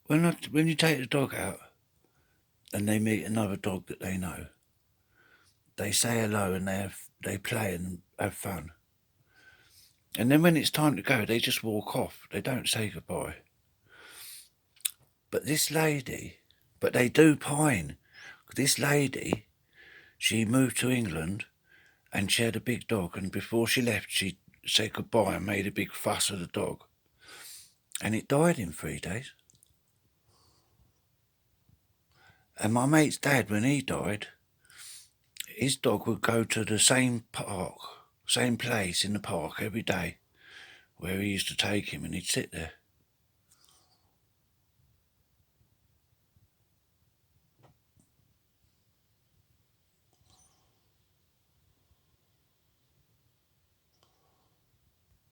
when you take the dog out and they meet another dog that they know, they say hello and they play and have fun. And then when it's time to go, they just walk off. They don't say goodbye. But this lady, but they do pine. This lady, she moved to England and she had a big dog. And before she left, she said goodbye and made a big fuss of the dog. And it died in 3 days. And my mate's dad, when he died, his dog would go to the same park, same place in the park every day where he used to take him, and he'd sit there.